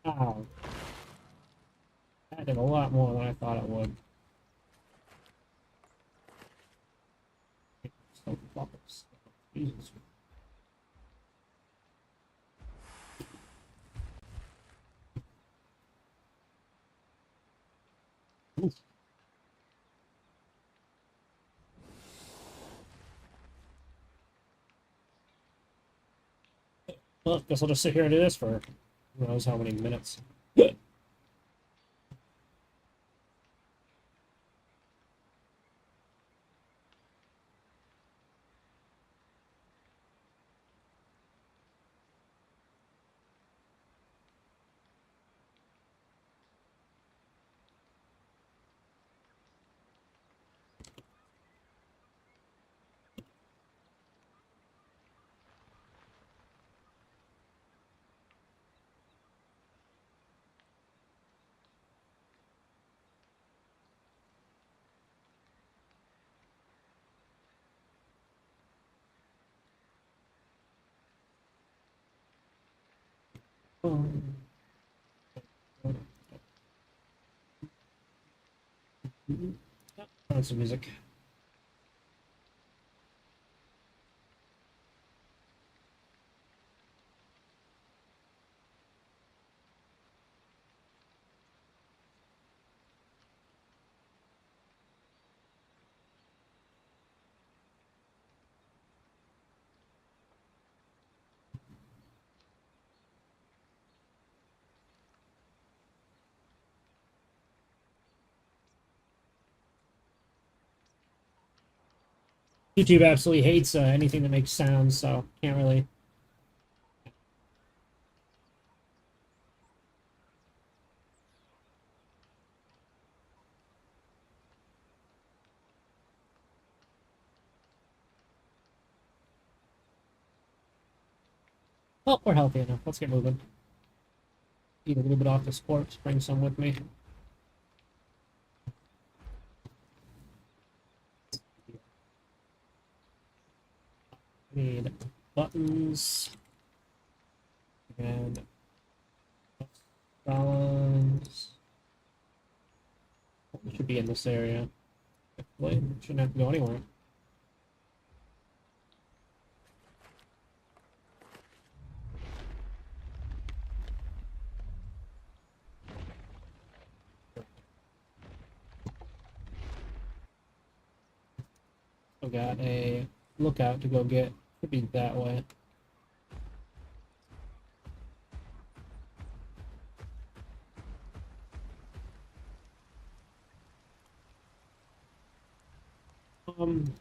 Wow, that did a lot more than I thought it would. So close. Jesus. Well, guess I'll just sit here and do this for who knows how many minutes. Turn on some music. YouTube absolutely hates anything that makes sounds, so can't really. Oh, we're healthy enough. Let's get moving. Eat a little bit off this corpse. Bring some with me. Need buttons and balance. It should be in this area. Hopefully, shouldn't have to go anywhere. I got a lookout to go get. Could be that way. Um,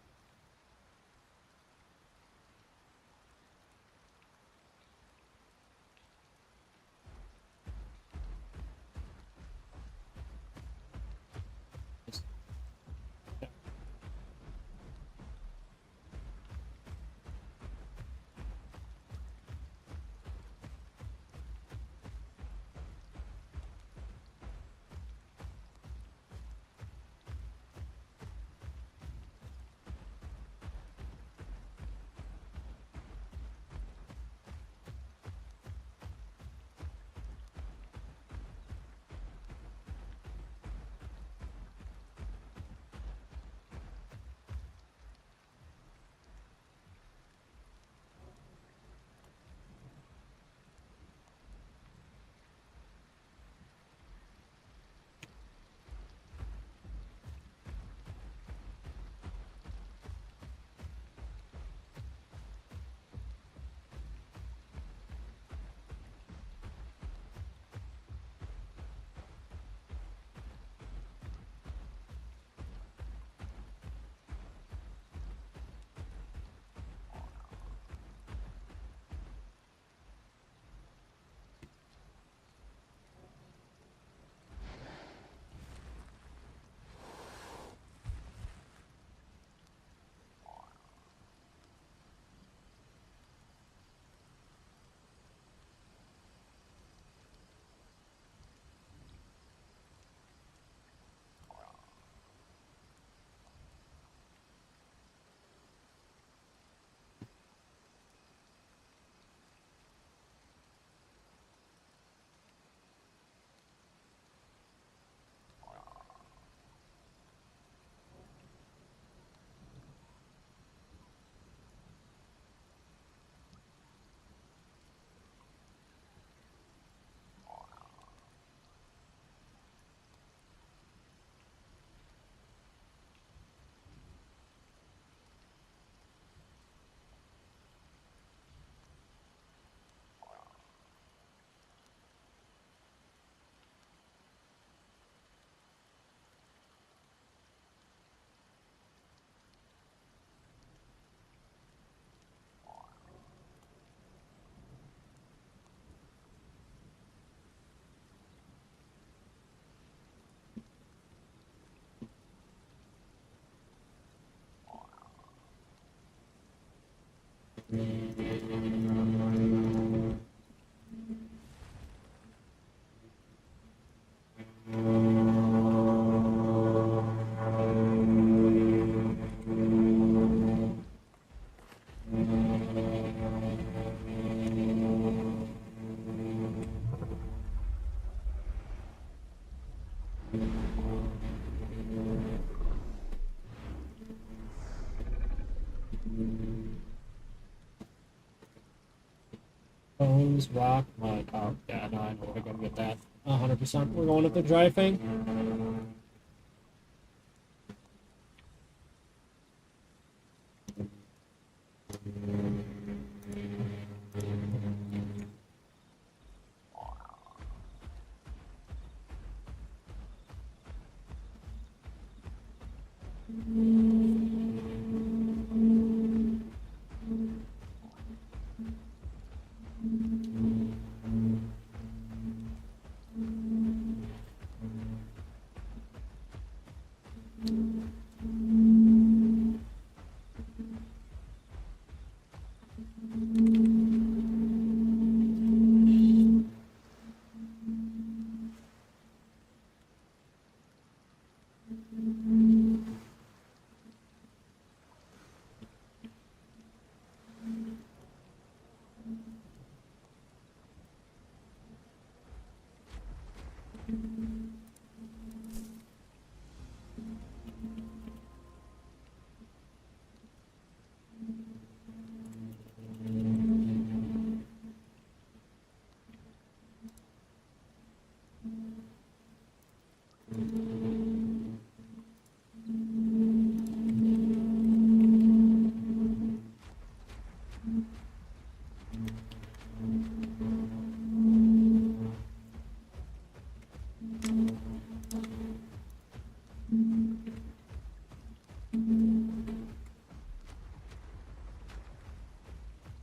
Bones, rock, mud. Oh, yeah, no, I know where to go to get that. 100%. We're going with the dry thing.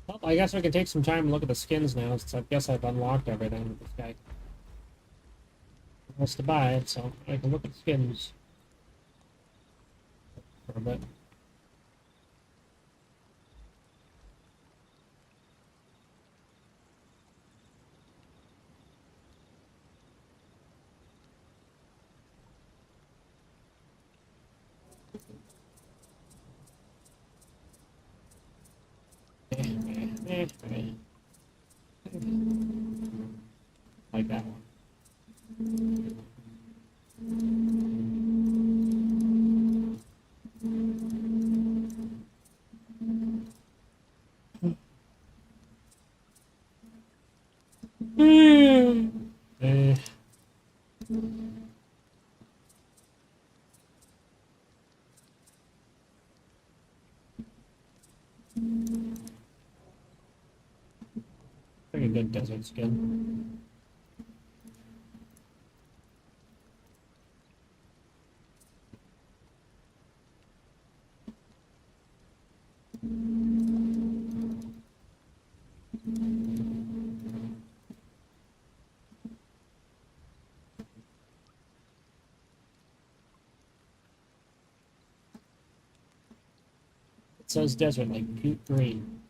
Well, I guess we can take some time and look at the skins now, since I guess I've unlocked everything with this guy. Wants to buy it, so I can look at the skins for a bit. Like that one. Eh. Pretty good desert skin. It says desert, like cute green.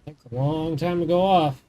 Takes a long time to go off.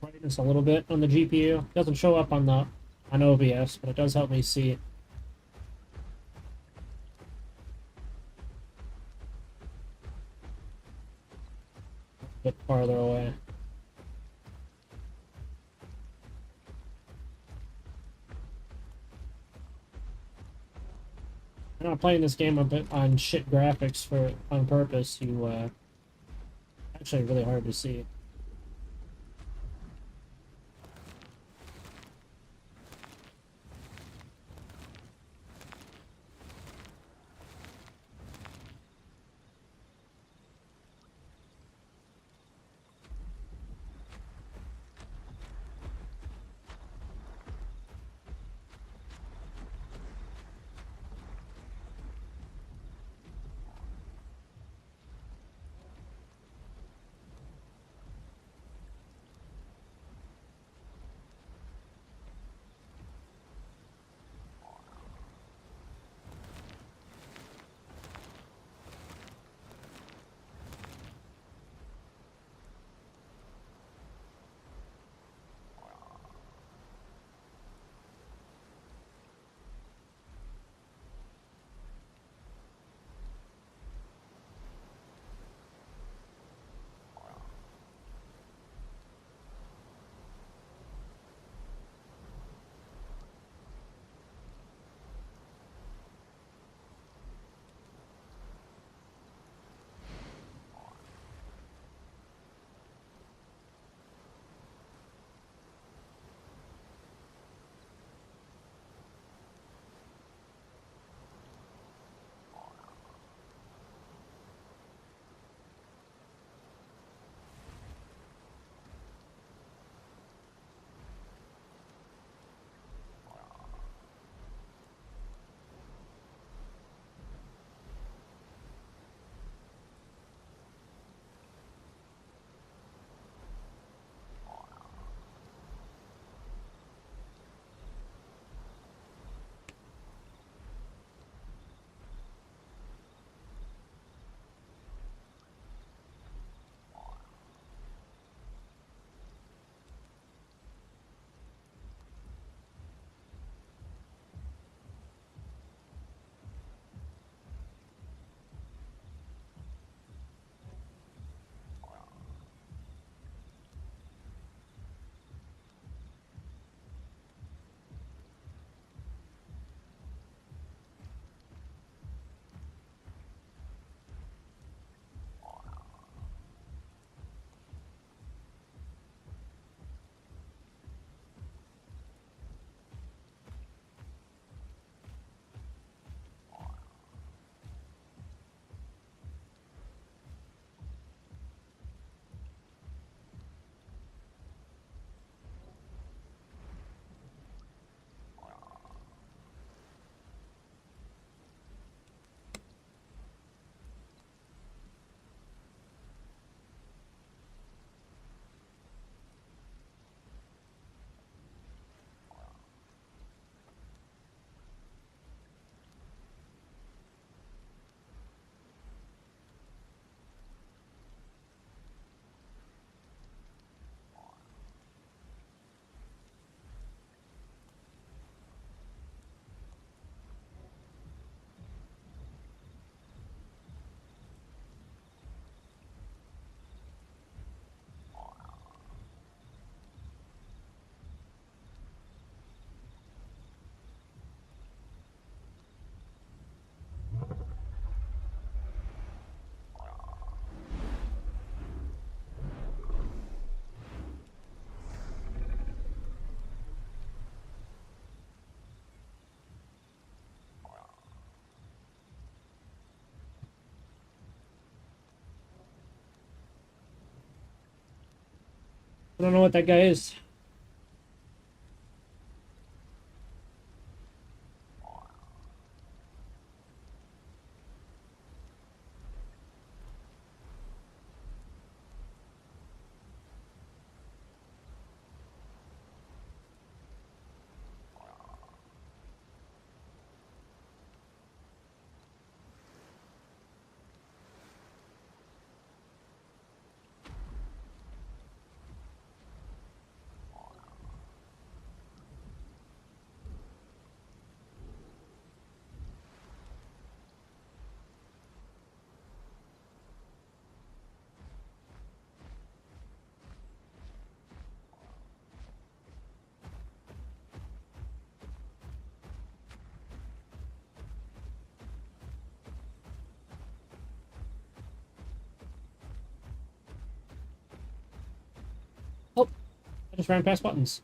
Brightness a little bit on the GPU. Doesn't show up on the OBS, but it does help me see a bit farther away. I'm not playing this game a bit on shit graphics on purpose. Actually really hard to see. I don't know what that guy is. Oh, I just ran past buttons.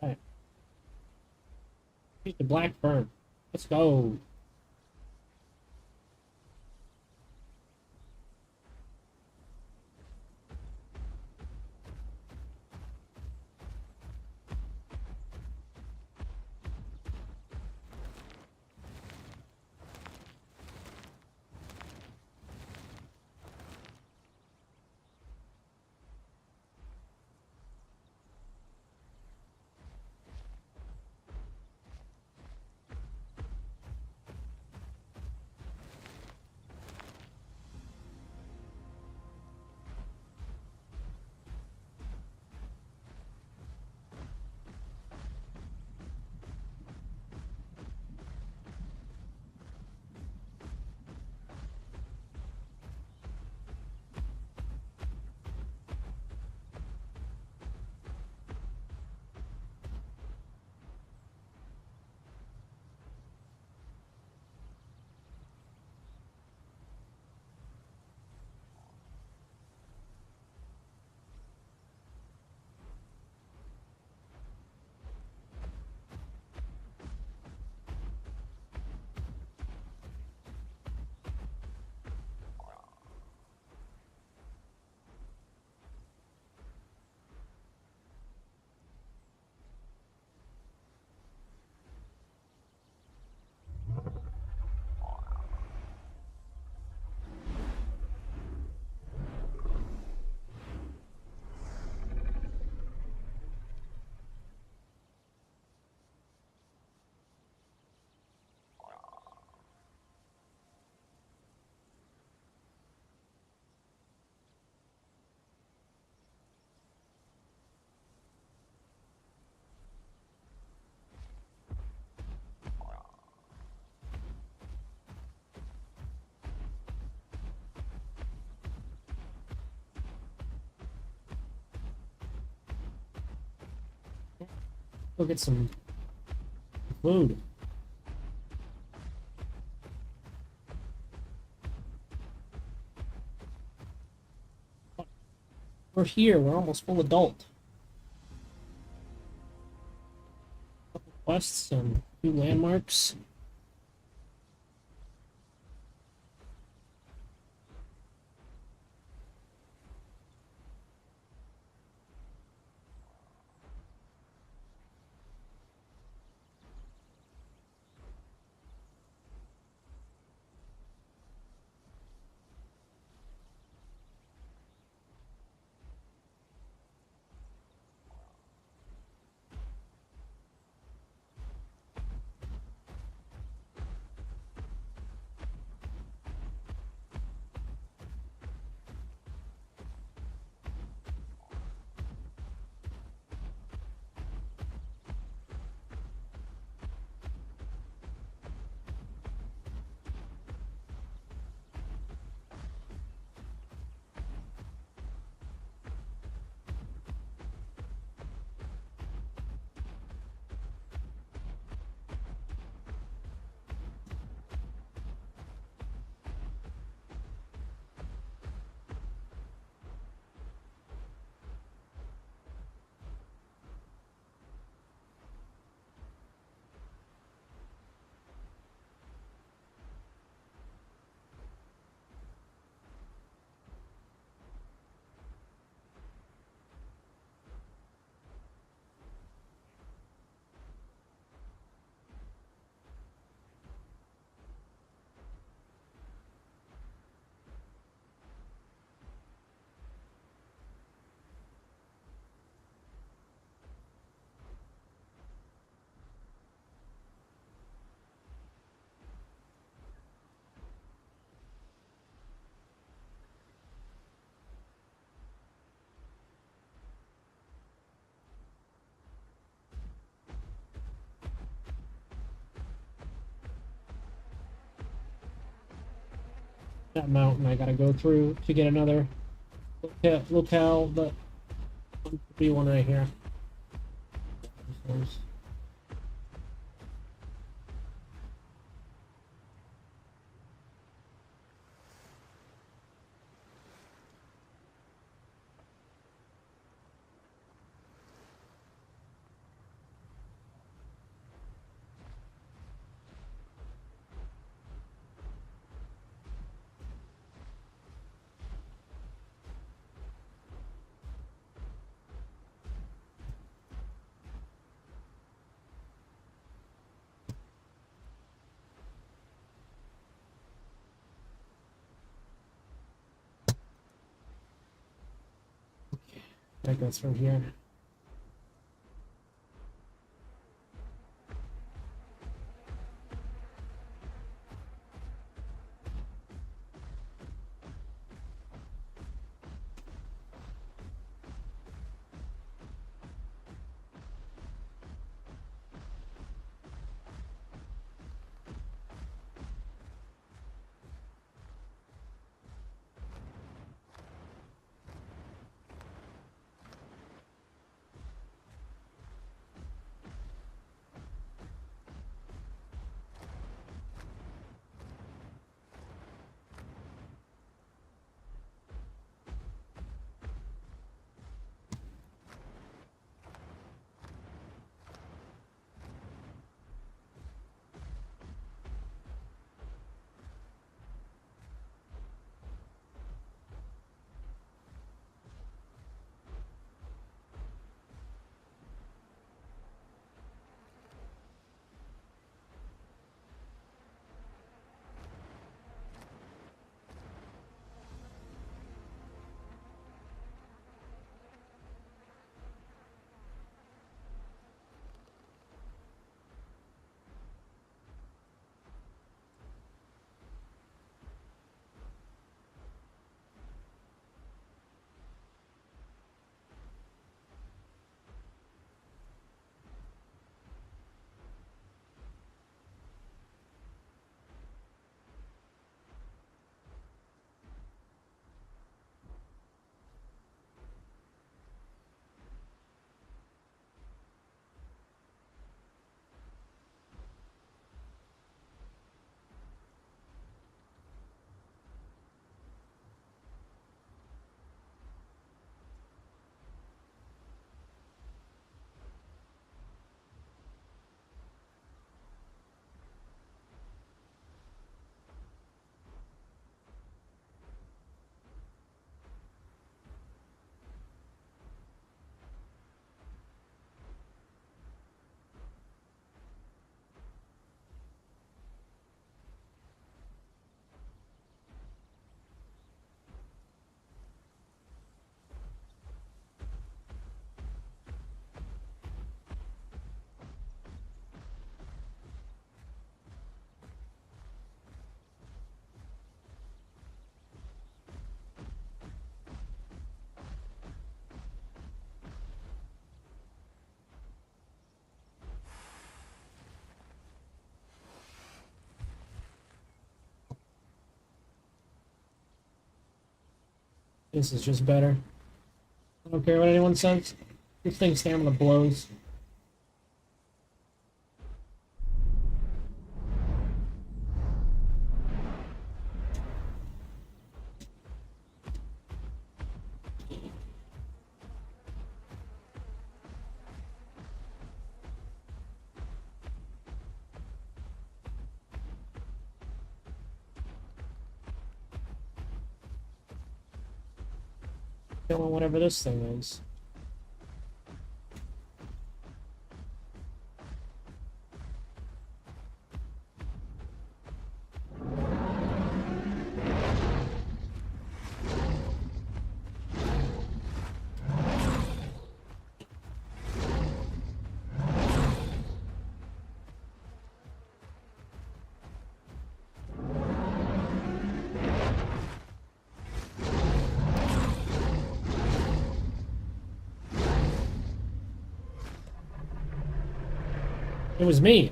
Alright. Here's the black fern. Let's go. Go get some food. We're here. We're almost full adult. Couple quests and a few landmarks. That mountain I gotta go through to get another locale, but there could be one right here. That goes from here. This is just better. I don't care what anyone says. This thing's stamina blows. Killing whatever this thing is. It was me.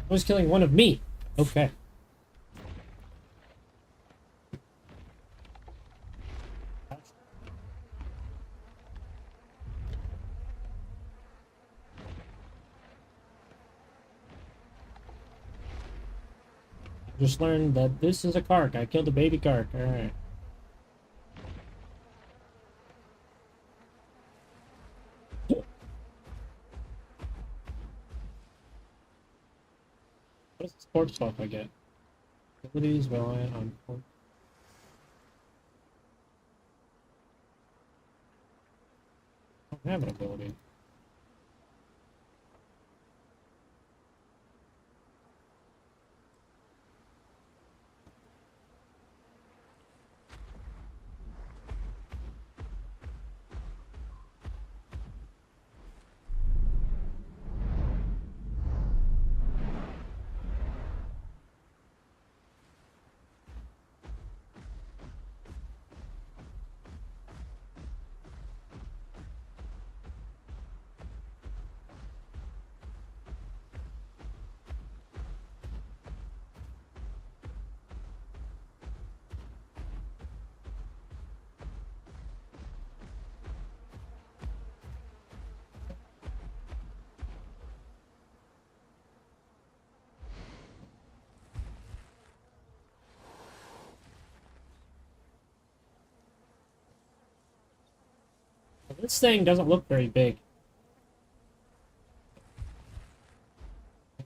I was killing one of me. Okay. Just learned that this is a carc. I killed a baby carc. Alright. What is the sports buff I get? Abilities reliant on port. I don't have an ability. This thing doesn't look very big.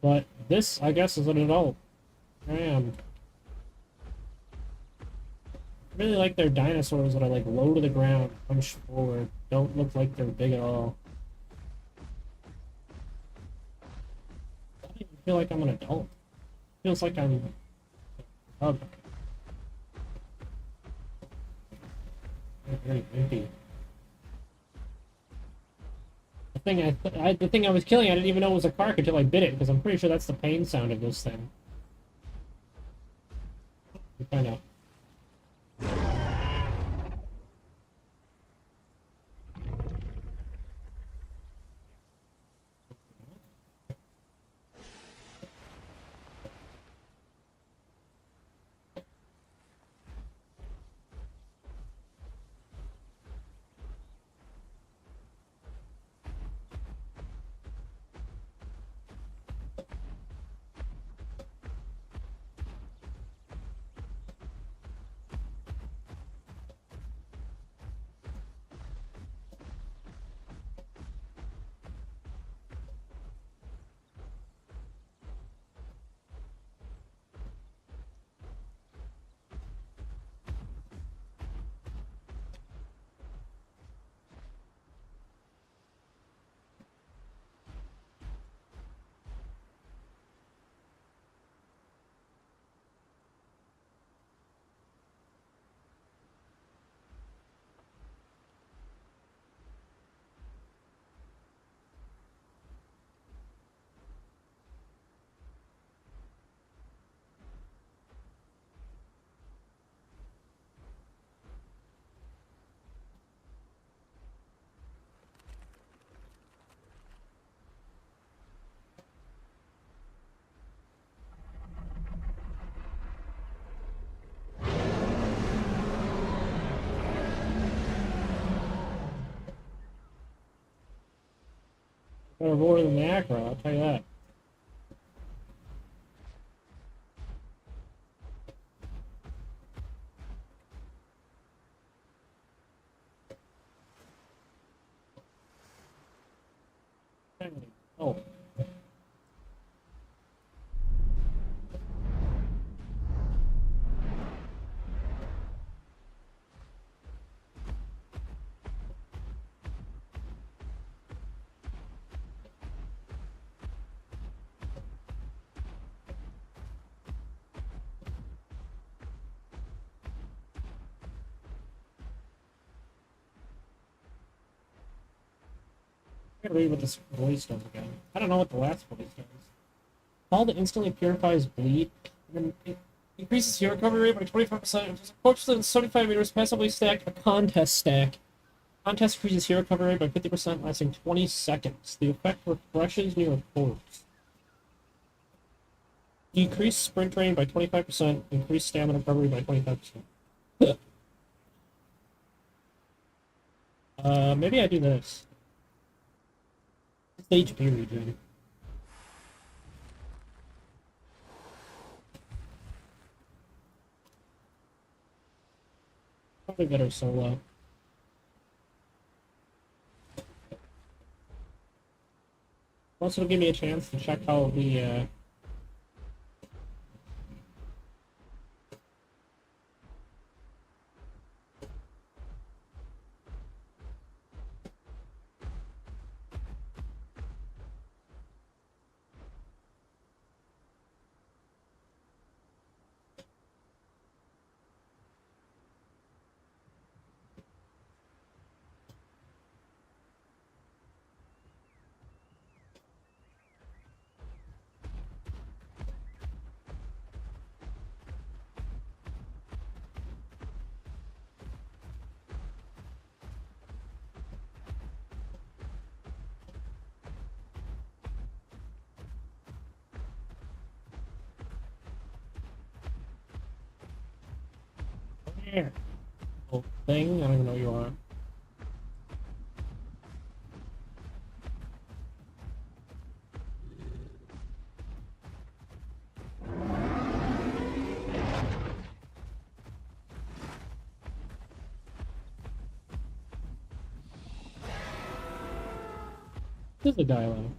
But this, I guess, is an adult. I am. I really like their dinosaurs that are like low to the ground, hunched forward. Don't look like they're big at all. I don't even feel like I'm an adult. It feels like I'm a cub. Very wimpy. The thing I was killing, I didn't even know it was a carc until I bit it, because I'm pretty sure that's the pain sound of this thing. We find out. Better more than the Acro, I'll tell you that. Oh. I gotta read what this voice does again. I don't know what the last voice does. Call that instantly purifies bleed, and then it increases your recovery rate by 25%. If it's approached within 75 meters, passively stack a contest stack. Contest increases hero recovery rate by 50%, lasting 20 seconds. The effect refreshes near a corpse. Decrease sprint range by 25%, increase stamina recovery by 25%. Maybe I do this. It's the HP regen. Probably better solo. Plus, it'll give me a chance to check how the little thing. I don't even know who you are. This is a dialogue.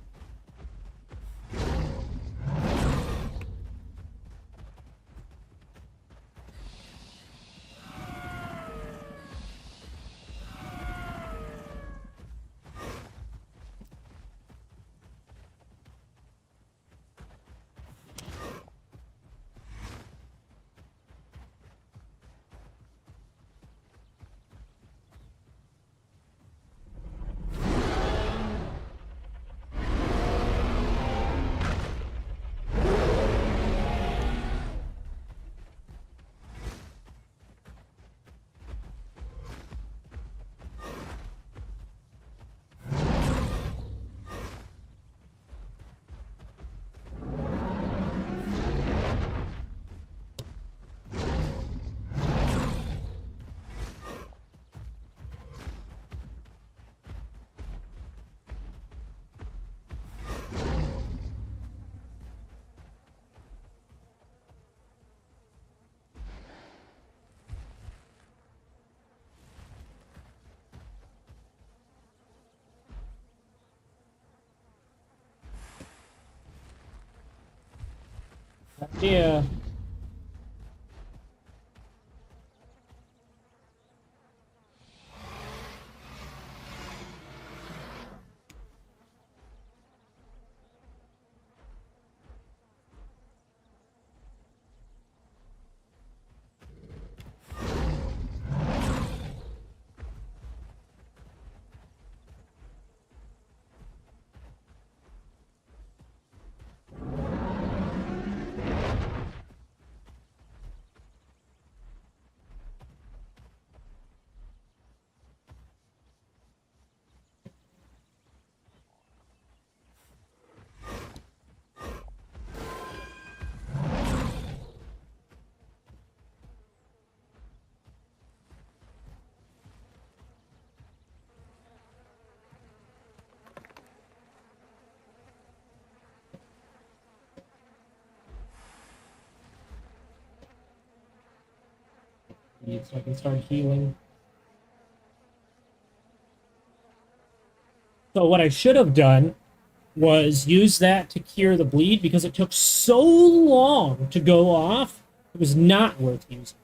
Yeah. bleed so I can start healing. So what I should have done was use that to cure the bleed because it took so long to go off. It was not worth using.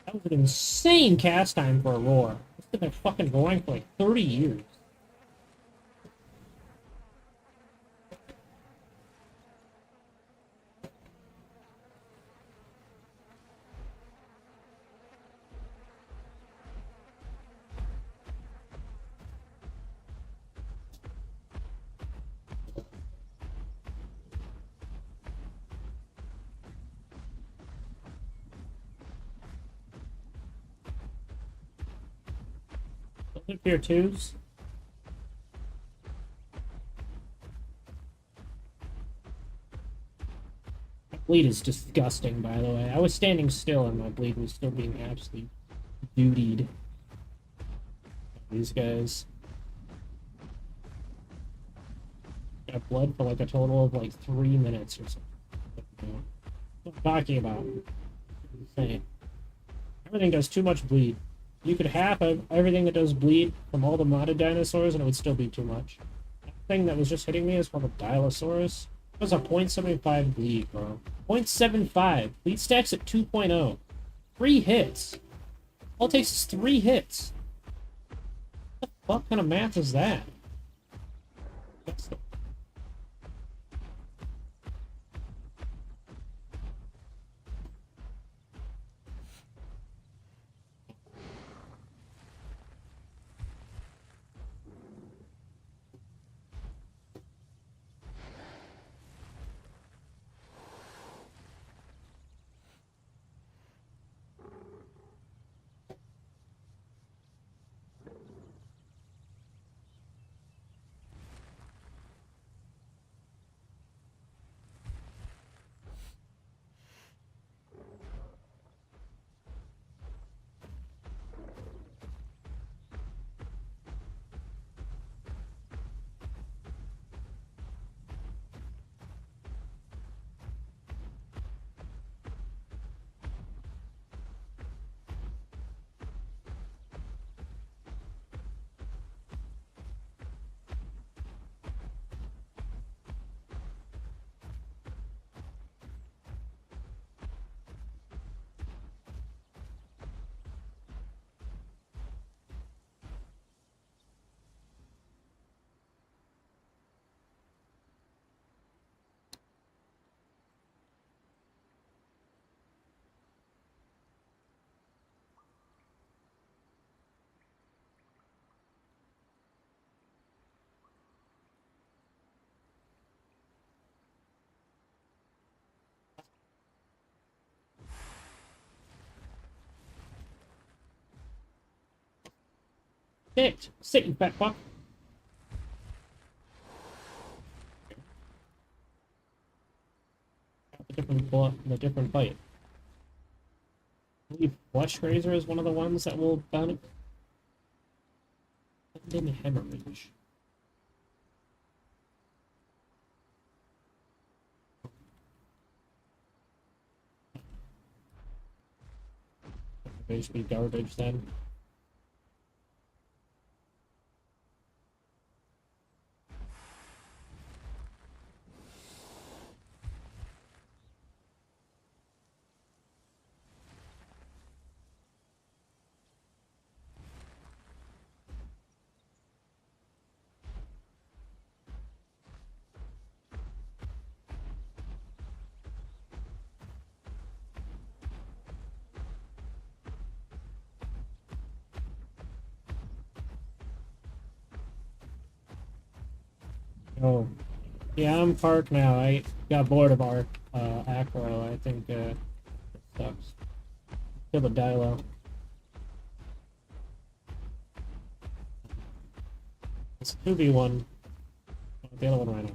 That was an insane cast time for a roar. It's been fucking roaring for like 30 years. Those are tier 2s. My bleed is disgusting, by the way. I was standing still and my bleed was still being absolutely dudied. These guys. Got blood for like a total of like 3 minutes or something. What I'm talking about. Insane. Everything does too much bleed. You could half of everything that does bleed from all the modded dinosaurs and it would still be too much. That thing that was just hitting me is called a Dilophosaurus. It was a 0.75 bleed, bro. 0.75. Bleed stacks at 2.0. 3 hits. All it takes is 3 hits. What the fuck kind of math is that? That's the Sit! Sit, you fat fuck! The different fight. I believe Flesh Razor is one of the ones that will benefit. Hemorrhage. Basically garbage then. Oh, yeah, I'm Park now. I got bored of Acro. I think it sucks. Kill the Dilo. It's 2v1. The other one right now.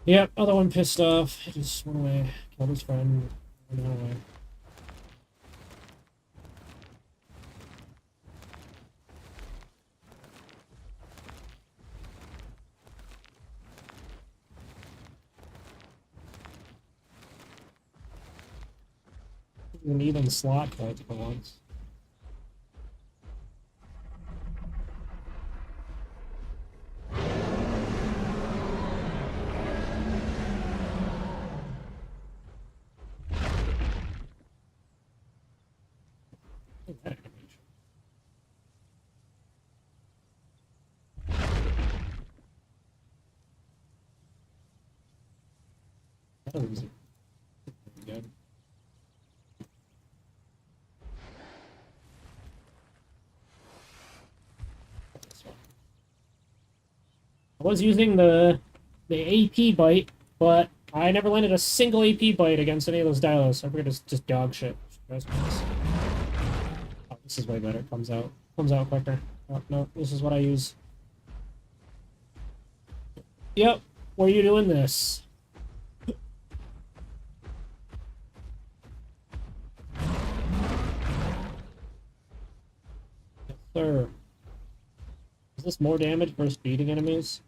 Yep, other one pissed off. He just went away. Killed his friend. Went away. An even slot fight for once. That was good. I was using the AP bite, but I never landed a single AP bite against any of those dilos. I figured it's just dog shit. Oh, this is way better. Comes out quicker. Oh, no, this is what I use. Yep, where are you doing this? Yes, sir. Is this more damage versus beating enemies?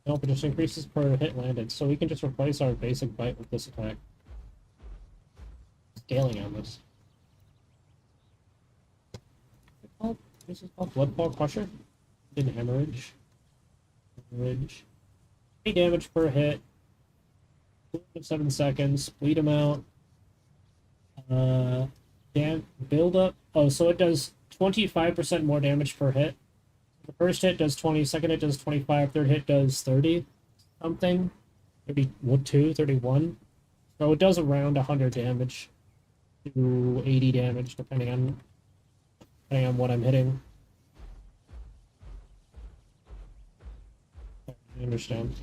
Nope, it just increases per hit landed, so we can just replace our basic bite with this attack. Scaling on this. Oh, this is called Bloodfall Crusher. Did hemorrhage. Hemorrhage. 8 damage per hit. 7 seconds. Bleed him out. Build up. Oh, so it does 25% more damage per hit. The first hit does 20, second hit does 25, third hit does 30 something. 32, 31. So it does around 100 damage to 80 damage depending on what I'm hitting. I understand.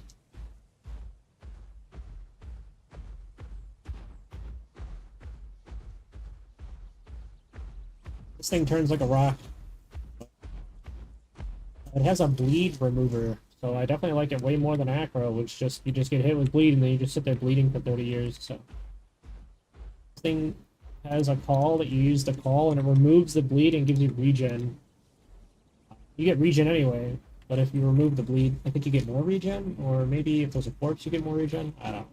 This thing turns like a rock. It has a bleed remover, so I definitely like it way more than Acro, which you just get hit with bleed and then you just sit there bleeding for 30 years. So this thing has a call that you use to call, and it removes the bleed and gives you regen. You get regen anyway, but if you remove the bleed, I think you get more regen, or maybe if there's a corpse, you get more regen. I don't know.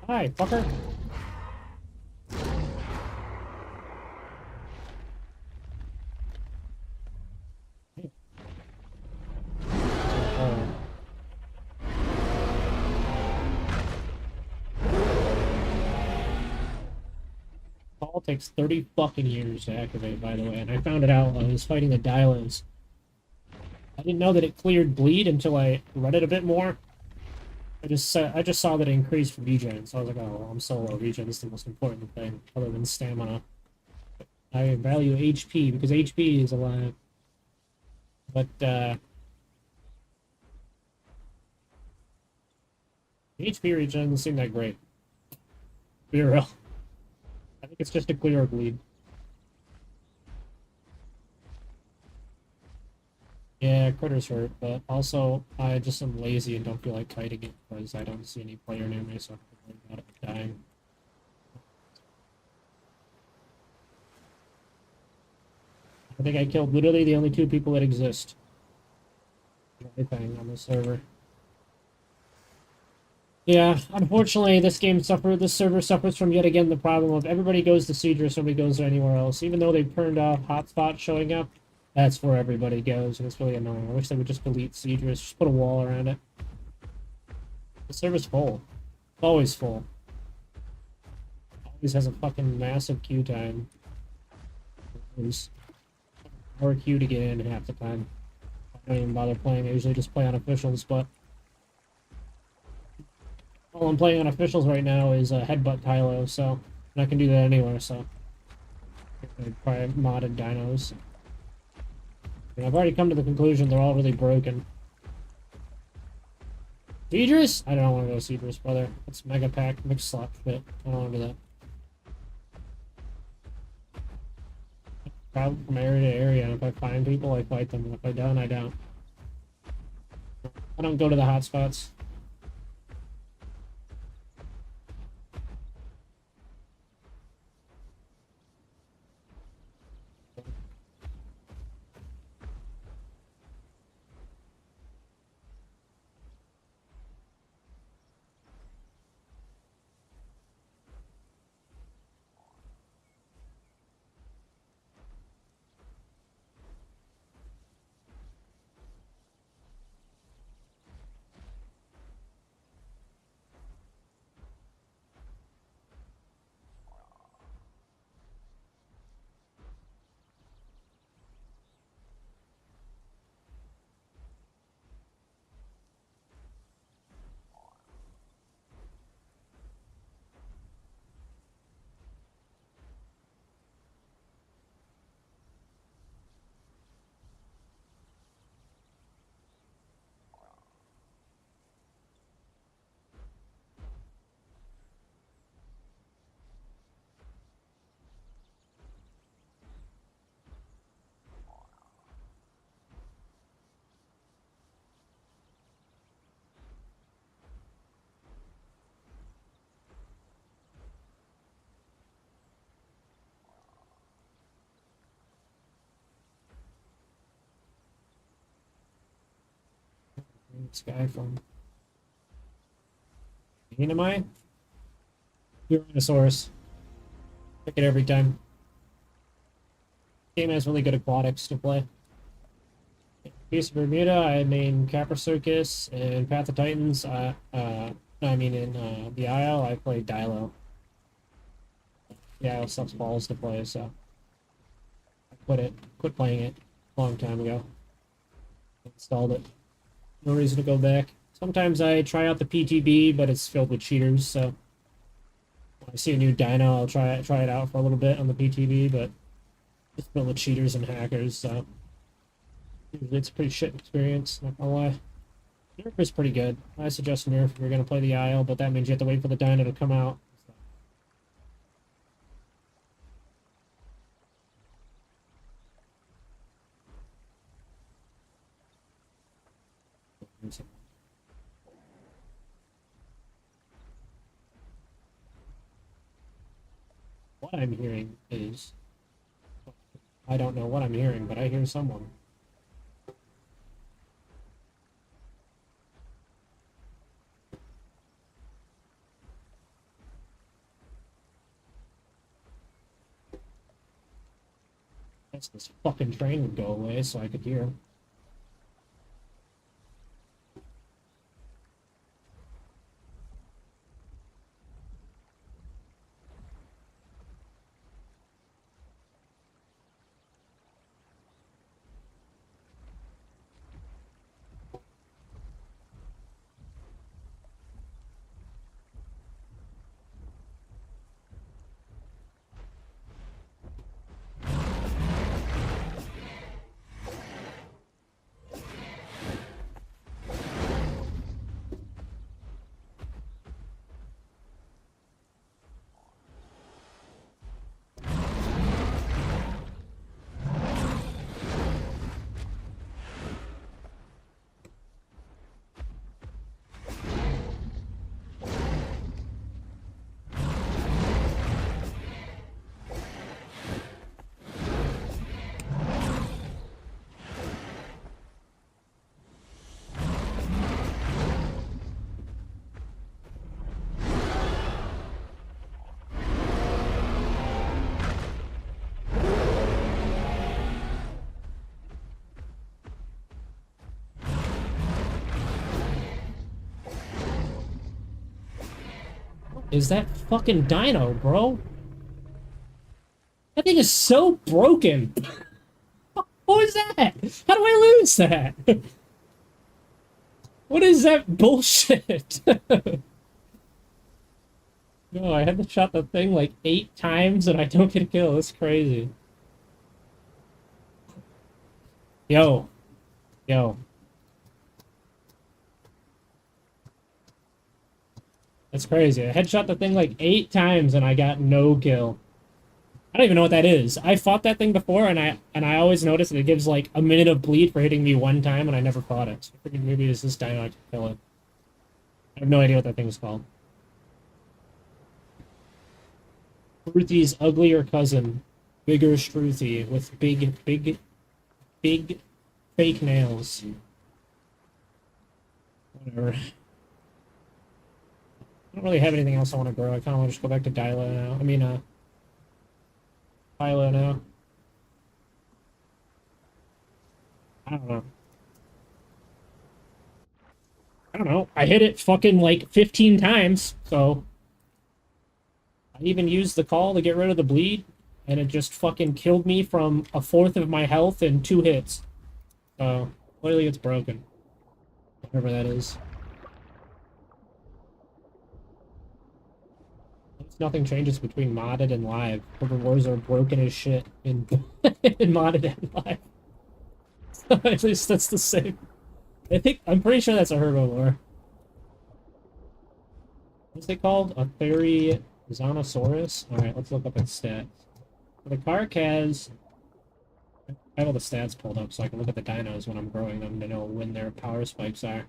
Hi, fucker. Call takes 30 fucking years to activate, by the way, and I found it out while I was fighting the Dylos. I didn't know that it cleared bleed until I read it a bit more. I just saw that it increased regen, so I was like, oh, well, I'm so low. Regen is the most important thing, other than stamina. I value HP, because HP is alive. But, HP regen doesn't seem that great. Be real. I think it's just a clear bleed. Yeah, critters hurt, but also I just am lazy and don't feel like kiting it because I don't see any player near me, so I'm worried about it dying. I think I killed literally the only 2 people that exist. Thing on the server. Yeah, unfortunately, this server suffers from yet again the problem of everybody goes to Cedrus, nobody goes anywhere else. Even though they've turned off hotspots showing up, that's where everybody goes, and it's really annoying. I wish they would just delete Cedrus, just put a wall around it. The server's full. It's always full. Always has a fucking massive queue time. There's more queue to get in half the time. I don't even bother playing. I usually just play on officials, but all I'm playing on officials right now is Headbutt Tylo, so and I can do that anywhere, so I probably modded dinos. I've already come to the conclusion they're all really broken. Cedrus? I don't want to go Cedrus, brother. That's Mega Pack, mixed slop shit. I don't want to do that. Travel from area to area, and if I find people, I fight them. And if I don't, I don't. I don't go to the hotspots. This guy from Enemy? Tyrannosaurus. Pick it every time. Game has really good aquatics to play. Piece of Bermuda, I main Capra Circus, and Path of Titans, no, I mean in the Isle, I play Dilo. The Isle sucks balls to play, so I quit playing it a long time ago. Installed it. No reason to go back. Sometimes I try out the PTB, but it's filled with cheaters, so when I see a new dino, I'll try it out for a little bit on the PTB, but it's filled with cheaters and hackers, so usually it's a pretty shit experience, not gonna lie. Nerf is pretty good. I suggest Nerf if you're gonna play the Isle, but that means you have to wait for the dino to come out. What I'm hearing is... I don't know what I'm hearing, but I hear someone. I guess this fucking train would go away so I could hear him. Is that fucking dino, bro? That thing is so broken. What is that? How do I lose that? What is that bullshit? No, I had to shot the thing like 8 times and I don't get a kill. That's crazy. Yo, yo. That's crazy. I headshot the thing like 8 times and I got no kill. I don't even know what that is. I fought that thing before and I always notice that it gives like a minute of bleed for hitting me 1 time and I never fought it. So I figured maybe it's this dino I can kill it. I have no idea what that thing's called. Struthy's uglier cousin. Bigger Struthy with big fake nails. Whatever. I don't really have anything else I want to grow. I kind of want to just go back to Dilo now. I mean, Philo now. I don't know. I don't know. I hit it fucking like 15 times, so I even used the call to get rid of the bleed, and it just fucking killed me from a fourth of my health in 2 hits. So clearly it's broken. Whatever that is. Nothing changes between modded and live. Herbivores are broken as shit in, in modded and live. At least that's the same. I'm pretty sure that's a herbivore. What's it called? A Carcharodontosaurus? Alright, let's look up its stats. So the Carc has... I have all the stats pulled up so I can look at the dinos when I'm growing them to know when their power spikes are.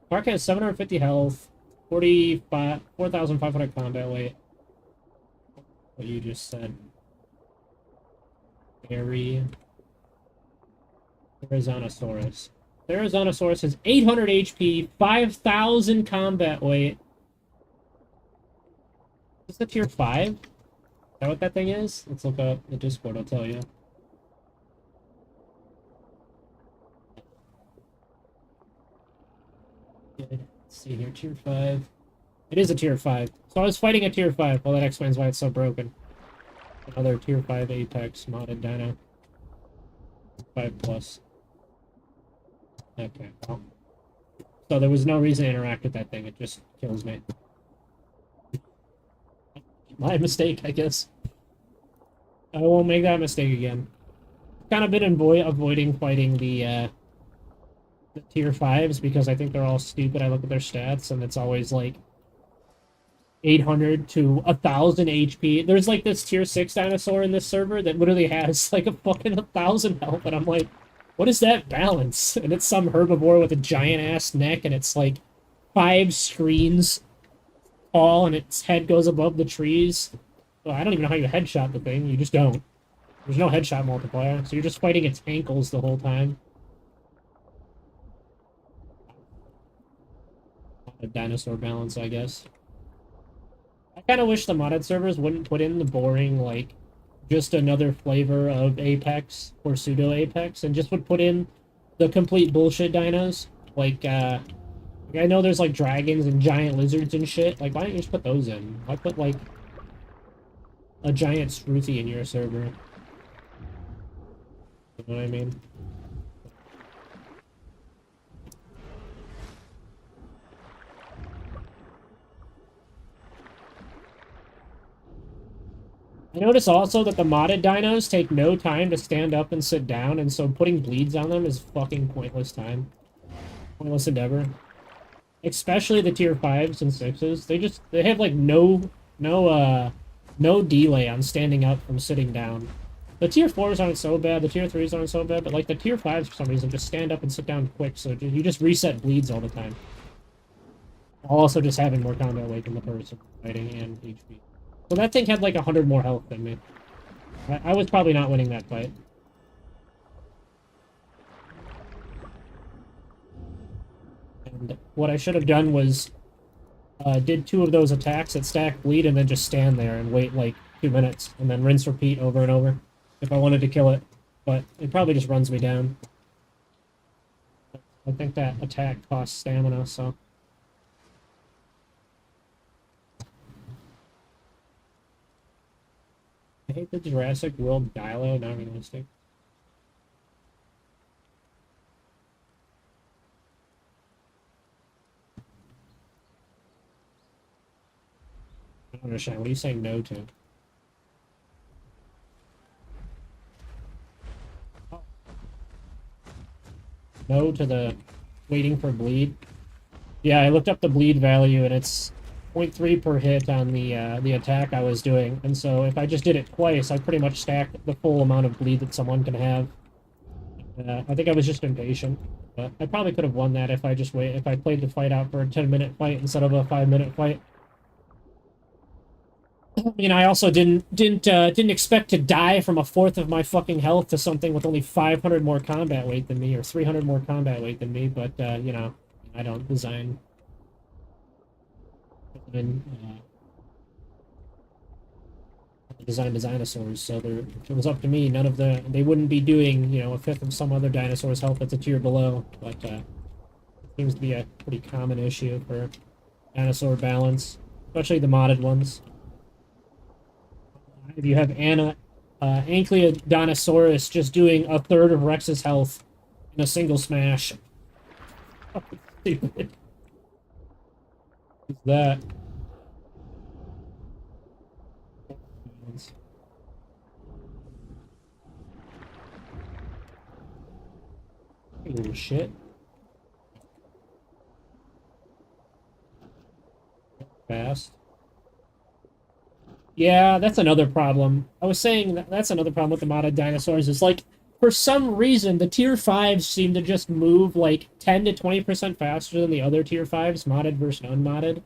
Carc has 750 health, 4,500 combat weight. What you just said. Carcharodontosaurus. Carcharodontosaurus has 800 HP, 5,000 combat weight. Is this a tier 5? Is that what that thing is? Let's look up the Discord, I'll tell you. Let's see here, tier 5. It is a tier 5. So I was fighting a tier 5. Well, that explains why it's so broken. Another tier 5 Apex modded dino. 5 plus. Okay, well. So there was no reason to interact with that thing. It just kills me. My mistake, I guess. I won't make that mistake again. Kind of been avoiding fighting the tier 5s because I think they're all stupid. I look at their stats and it's always like 800 to 1,000 HP. There's like this tier 6 dinosaur in this server that literally has like a fucking 1,000 health, and I'm like, what is that balance? And it's some herbivore with a giant ass neck, and it's like 5 screens tall, and its head goes above the trees. Well, I don't even know how you headshot the thing. You just don't. There's no headshot multiplier, so you're just fighting its ankles the whole time. A dinosaur balance, I guess. I kind of wish the modded servers wouldn't put in the boring, like, just another flavor of Apex or pseudo-Apex, and just would put in the complete bullshit dinos. Like, I know there's, like, dragons and giant lizards and shit. Like, why don't you just put those in? Why put, like, a giant Struthy in your server? You know what I mean? I notice also that the modded dinos take no time to stand up and sit down, and so putting bleeds on them is fucking pointless time. Pointless endeavor. Especially the tier 5s and 6s. They have like no delay on standing up from sitting down. The tier 4s aren't so bad, the tier 3s aren't so bad, but like the tier 5s for some reason just stand up and sit down quick, so you just reset bleeds all the time. Also just having more combat weight than the person fighting and HP. So that thing had like 100 more health than me. I was probably not winning that fight. And what I should have done was did 2 of those attacks at stack bleed and then just stand there and wait like 2 minutes and then rinse repeat over and over if I wanted to kill it. But it probably just runs me down. I think that attack costs stamina, so... I hate the Jurassic World Dilo, not realistic. I don't understand. What are you saying no to? no to the waiting for bleed. Yeah, I looked up the bleed value, and it's 0.3 per hit on the attack I was doing. And so if I just did it twice, I pretty much stacked the full amount of bleed that someone can have. I think I was just impatient, but I probably could have won that if I just if I played the fight out for a 10-minute fight instead of a 5-minute fight. You know, I also didn't expect to die from a fourth of my fucking health to something with only 500 more combat weight than me, or 300 more combat weight than me. But you know, I don't design the dinosaurs, so if it was up to me, they wouldn't be doing, you know, a fifth of some other dinosaur's health that's a tier below. But it seems to be a pretty common issue for dinosaur balance, especially the modded ones. If you have Carcharodontosaurus just doing a third of Rex's health in a single smash. Fucking stupid. What's that? Oh, shit. Fast. Yeah, that's another problem. I was saying that's another problem with the modded dinosaurs is, like, for some reason, the tier 5s seem to just move, like, 10 to 20% faster than the other tier 5s, modded versus unmodded.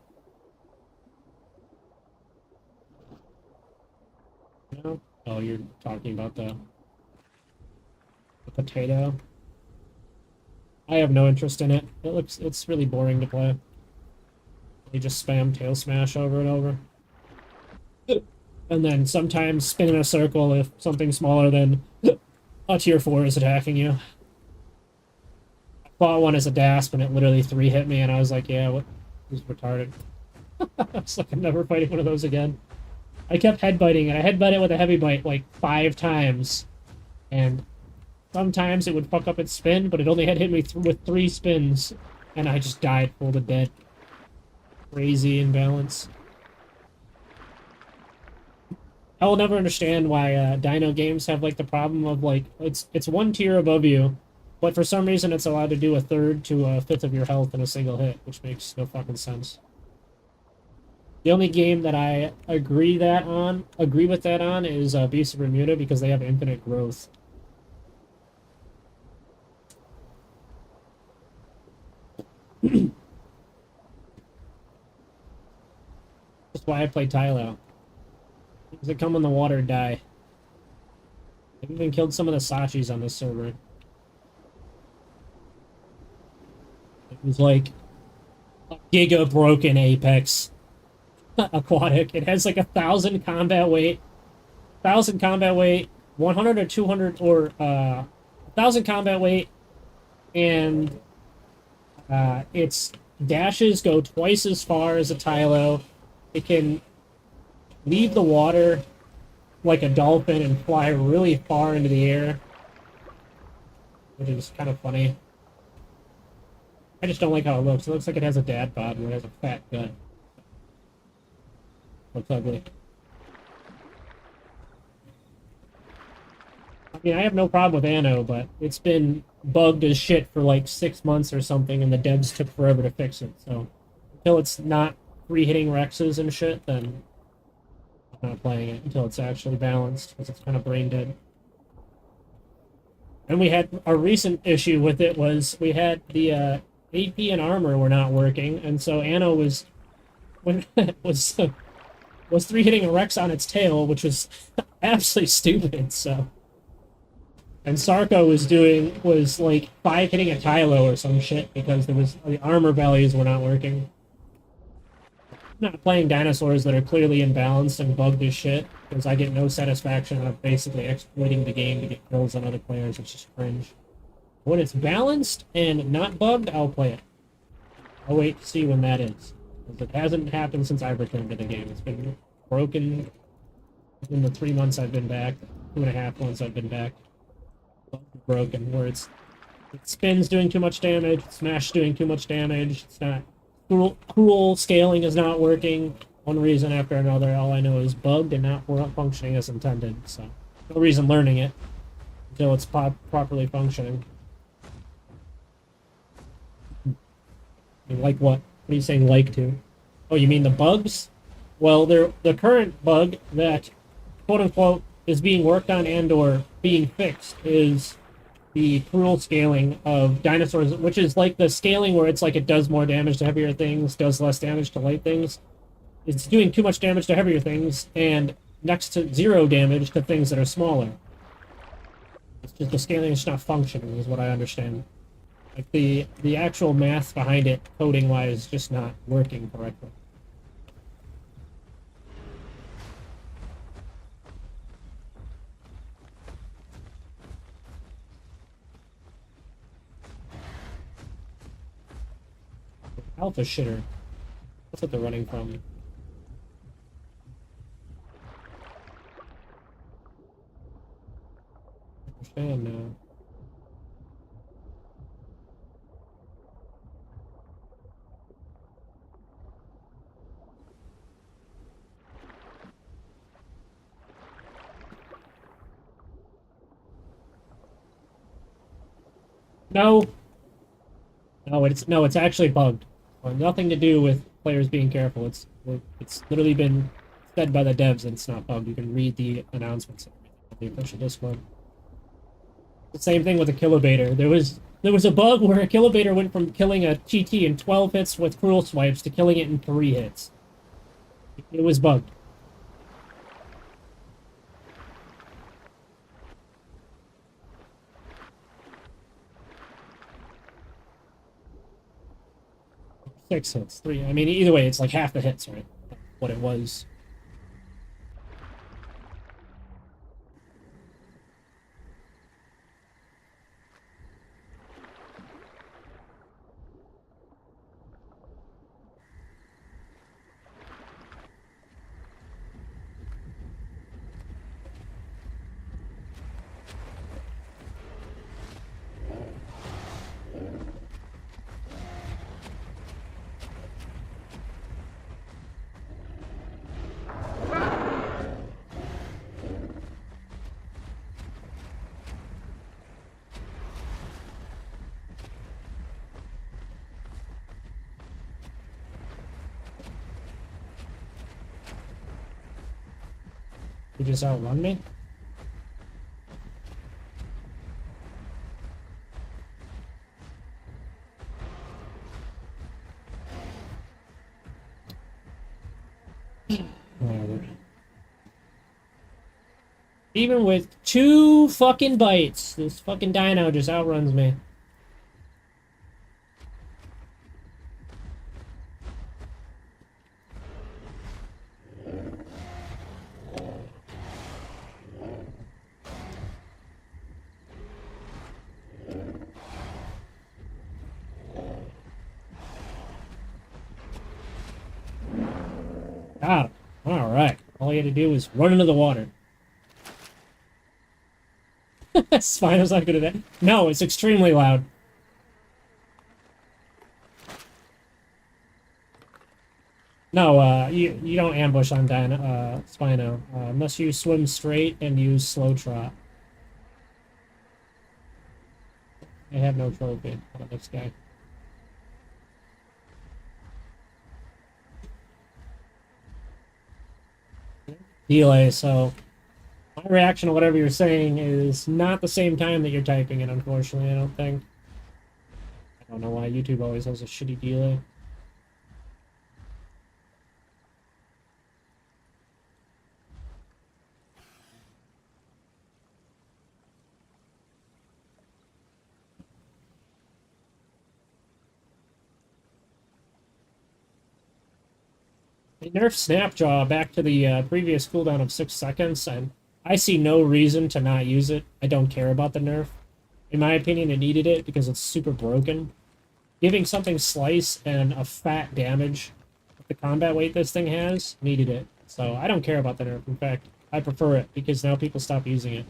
No? Oh, you're talking about the potato. I have no interest in it. It's really boring to play. You just spam tail smash over and over. And then sometimes spin in a circle if something smaller than a tier 4 is attacking you. I fought one as a DASP and it literally 3-hit me, and I was like, yeah, what? Who's retarded? I was like, I'm never fighting one of those again. I kept headbutting, and I headbutt it with a heavy bite like 5 times. And sometimes it would fuck up its spin, but it only had hit me with 3 spins, and I just died full to dead. Crazy imbalance. I will never understand why dino games have, like, the problem of, like, it's one tier above you, but for some reason it's allowed to do a third to a fifth of your health in a single hit, which makes no fucking sense. The only game that I agree with that on is Beast of Bermuda, because they have infinite growth. That's why I play Tylo. Because they come in the water and die. I've even killed some of the Sachis on this server. It was like a giga broken Apex aquatic. It has like 1,000 combat weight. 1,000 combat weight, 100 or 200 or 1,000 combat weight, and its dashes go twice as far as a Tylo. It can leave the water like a dolphin and fly really far into the air, which is kind of funny. I just don't like how it looks. It looks like it has a dad bod where it has a fat gut. Looks ugly. I mean, I have no problem with Anno, but it's been bugged as shit for like 6 months or something, and the devs took forever to fix it. So until it's not re-hitting Rexes and shit, then I'm not playing it until it's actually balanced, because it's kind of brain dead. And we had a recent issue with it was we had the AP and armor were not working, and so Anno was was 3-hitting a Rex on its tail, which was absolutely stupid. So, and Sarko was like 5-hitting a Tylo or some shit because the armor values were not working. I'm not playing dinosaurs that are clearly imbalanced and bugged as shit, because I get no satisfaction out of basically exploiting the game to get kills on other players. It's just cringe. When it's balanced and not bugged, I'll play it. I'll wait to see when that is, because it hasn't happened since I've returned to the game. It's been broken in the 3 months I've been back, 2.5 months I've been back. Broken, where it spins doing too much damage, smash doing too much damage, it's not... Cruel scaling is not working, one reason after another. All I know is bugged and not functioning as intended, so no reason learning it until it's properly functioning. I mean, like what? What are you saying like to? Oh, you mean the bugs? Well, the current bug that, quote unquote, is being worked on and or being fixed is the cruel scaling of dinosaurs, which is like the scaling where it's like it does more damage to heavier things, does less damage to light things. It's doing too much damage to heavier things and next to zero damage to things that are smaller. It's just the scaling is not functioning, is what I understand. Like the actual math behind it, coding wise, is just not working correctly. Alpha shitter. That's what they're running from. I understand now. No, it's actually bugged. Nothing to do with players being careful. It's literally been said by the devs and it's not bugged. You can read the announcements on the official Discord. The same thing with the Kilobator. There was a bug where a Kilobator went from killing a TT in 12 hits with cruel swipes to killing it in 3 hits. It was bugged. Six hits, 3. I mean, either way, it's like half the hits, right? What it was. You just outrun me? Whatever. Even with 2 fucking bites, this fucking dino just outruns me. Got him. Alright. All you had to do was run into the water. Spino's not good at that. No, it's extremely loud. No, you don't ambush on Spino, unless you swim straight and use slow trot. I have no trophy on this guy. Delay, so my reaction to whatever you're saying is not the same time that you're typing it, unfortunately, I don't think. I don't know why YouTube always has a shitty delay. They nerfed Snapjaw back to the previous cooldown of 6 seconds, and I see no reason to not use it. I don't care about the nerf. In my opinion, it needed it because it's super broken. Giving something slice and a fat damage with the combat weight this thing has needed it. So I don't care about the nerf. In fact, I prefer it because now people stop using it.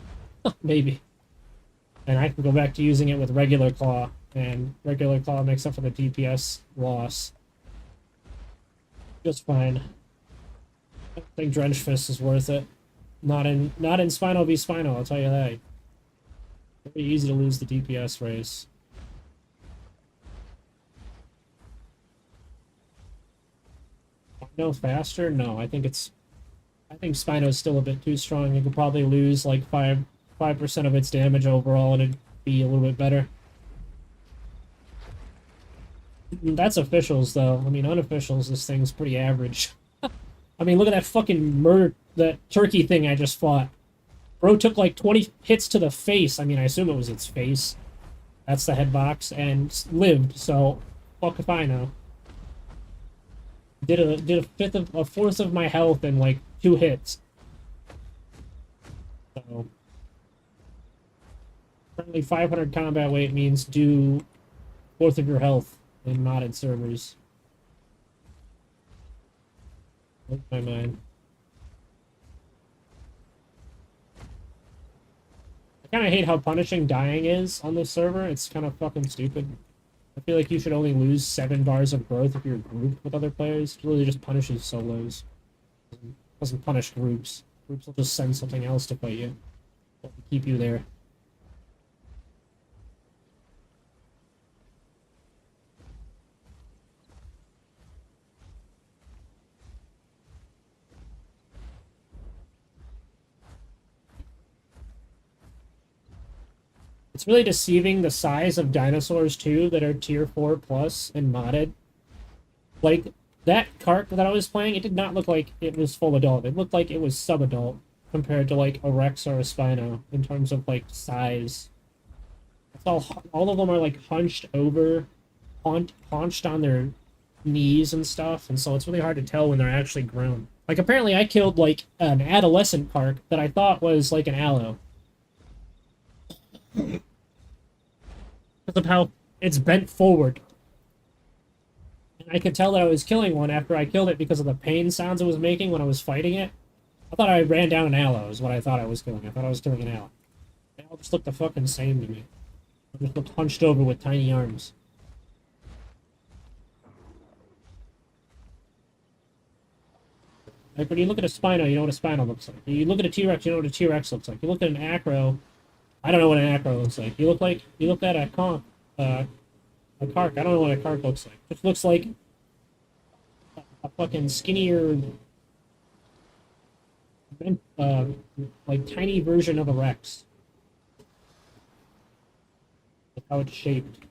Maybe. And I can go back to using it with regular claw, and regular claw makes up for the DPS loss. Just fine. I don't think Drench Fist is worth it. Not in Spino v Spino, I'll tell you that. Very easy to lose the DPS race. No faster? No, I think Spino's still a bit too strong. It could probably lose like 5% of its damage overall, and it'd be a little bit better. That's officials, though. I mean, unofficials, this thing's pretty average. I mean, look at that fucking murder, that turkey thing I just fought. Bro took like 20 hits to the face. I mean, I assume it was its face. That's the head box, and lived. So, fuck if I know. Did a fourth of my health in like 2 hits. So, currently 500 combat weight means do fourth of your health in modded servers. Blows my mind. I kind of hate how punishing dying is on this server. It's kind of fucking stupid. I feel like you should only lose 7 bars of growth if you're grouped with other players. It really just punishes solos. Doesn't punish groups. Groups will just send something else to fight you. Keep you there. It's really deceiving the size of dinosaurs too that are tier 4 plus and modded. Like that cart that I was playing, it did not look like it was full adult. It looked like it was sub-adult compared to like a Rex or a Spino in terms of like size. It's all of them are like hunched over, haunched on their knees and stuff, and so it's really hard to tell when they're actually grown. Like apparently I killed like an adolescent park that I thought was like an aloe. Because of how it's bent forward. And I could tell that I was killing one after I killed it because of the pain sounds it was making when I was fighting it. I thought I ran down an aloe is what I thought I was killing. I thought I was killing an aloe. They all just looked the fucking same to me. They just looked hunched over with tiny arms. Like when you look at a Spino, you know what a Spino looks like. You look at a T-Rex, you know what a T-Rex looks like. You look at an Acro, I don't know what an Acro looks like. You look at a Cark. I don't know what a Cark looks like. It looks like a fucking skinnier, uh, like tiny version of a Rex. That's how it's shaped.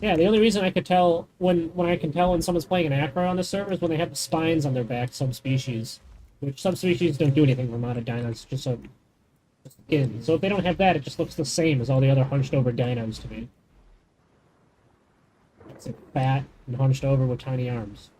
Yeah, the only reason I could tell when I can tell when someone's playing an Acro on the server is when they have the spines on their back, subspecies. Which subspecies don't do anything for modded dinos, just a skin. So if they don't have that, it just looks the same as all the other hunched over dinos to me. It's like fat and hunched over with tiny arms.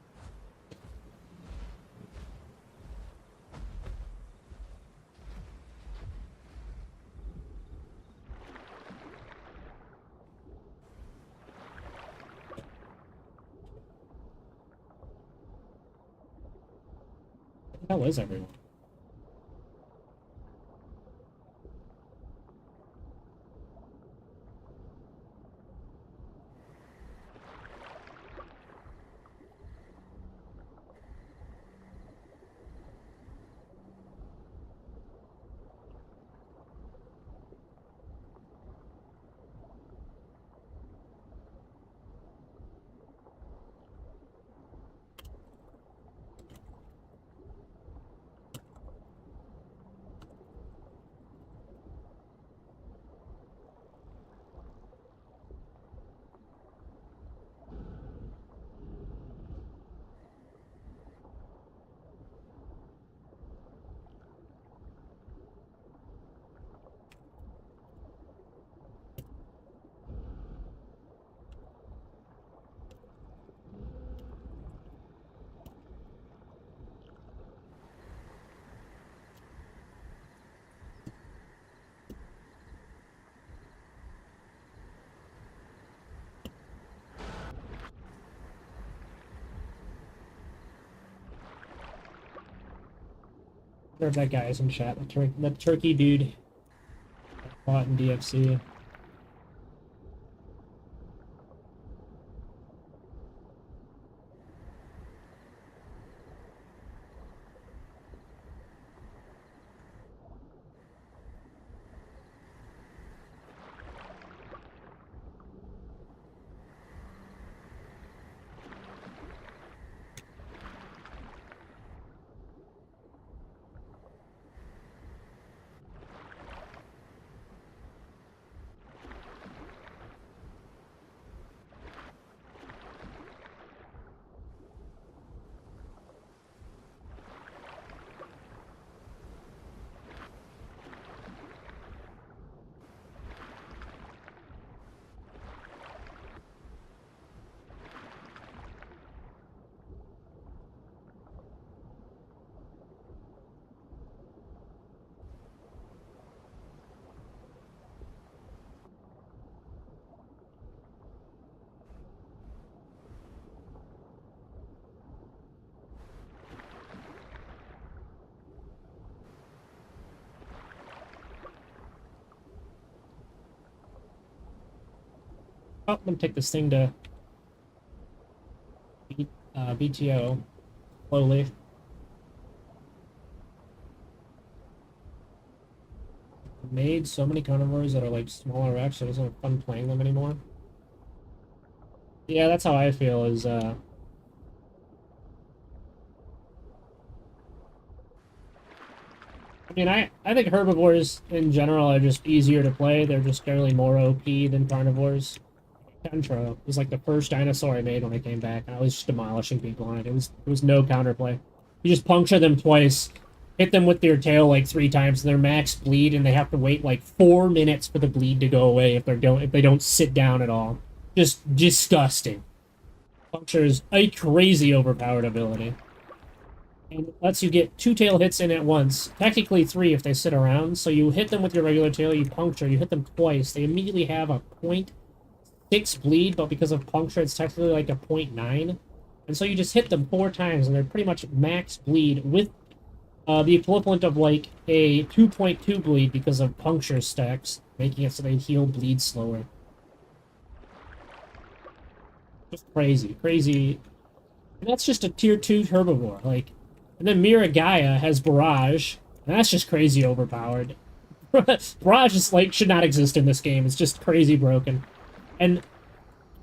What the hell is everyone? Where that guy is in chat. The turkey dude fought in DFC. Oh, let me take this thing to BTO slowly. Made so many carnivores that are like smaller Rex, so it isn't fun playing them anymore. Yeah, that's how I feel. Is I mean, I think herbivores in general are just easier to play. They're just generally more OP than carnivores. Kentra was like the first dinosaur I made when I came back, and I was just demolishing people on it. It was no counterplay. You just puncture them twice, hit them with your tail like 3 times, and they're max bleed, and they have to wait like 4 minutes for the bleed to go away if they don't sit down at all. Just disgusting. Puncture is a crazy overpowered ability. And it lets you get 2 tail hits in at once. Technically 3 if they sit around. So you hit them with your regular tail, you puncture, you hit them twice. They immediately have a 0.6 bleed, but because of puncture, it's technically like a 0.9. And so you just hit them 4 times, and they're pretty much max bleed with the equivalent of like a 2.2 bleed because of puncture stacks, making it so they heal bleed slower. Just crazy, crazy. And that's just a tier 2 herbivore. Like, and then Miragaia has Barrage, and that's just crazy overpowered. Barrage is like should not exist in this game. It's just crazy broken. And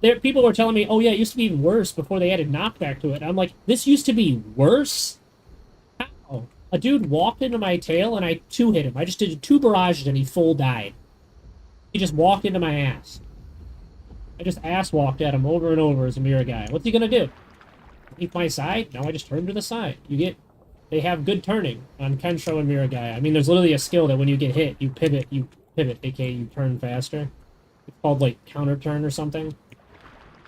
people were telling me, oh yeah, it used to be even worse before they added knockback to it. And I'm like, this used to be worse? How? A dude walked into my tail and I 2-hit him. I just did 2 barrages and he full died. He just walked into my ass. I just ass walked at him over and over as a Miragaia. What's he gonna do? Leave my side? No, I just turn to the side. They have good turning on Kenshro and Miragaia. I mean, there's literally a skill that when you get hit, you pivot, aka you turn faster. It's called, like, counter turn or something.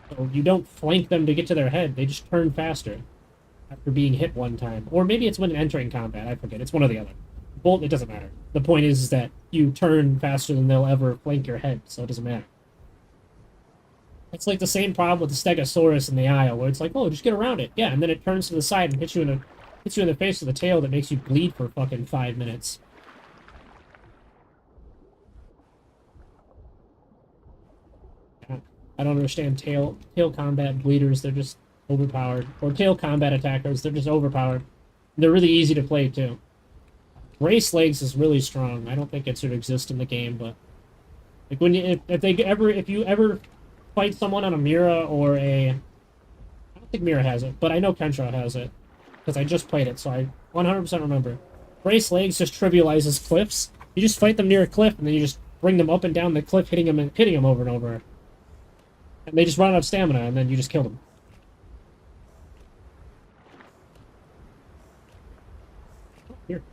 So you don't flank them to get to their head, they just turn faster after being hit 1 time. Or maybe it's when entering combat, I forget. It's one or the other. Both, it doesn't matter. The point is that you turn faster than they'll ever flank your head, so it doesn't matter. It's like the same problem with the Stegosaurus in the aisle, where it's like, oh, just get around it. Yeah, and then it turns to the side and hits you in the face with a tail that makes you bleed for fucking 5 minutes. I don't understand tail combat bleeders. They're just overpowered. Or tail combat attackers. They're just overpowered. They're really easy to play too. Race legs is really strong. I don't think it should exist in the game, but like when you if you ever fight someone on a Mira or a, I don't think Mira has it, but I know Kenshro has it because I just played it, so I 100% remember. Race legs just trivializes cliffs. You just fight them near a cliff, and then you just bring them up and down the cliff, hitting them over and over. And they just run out of stamina, and then you just kill them. Oh, here.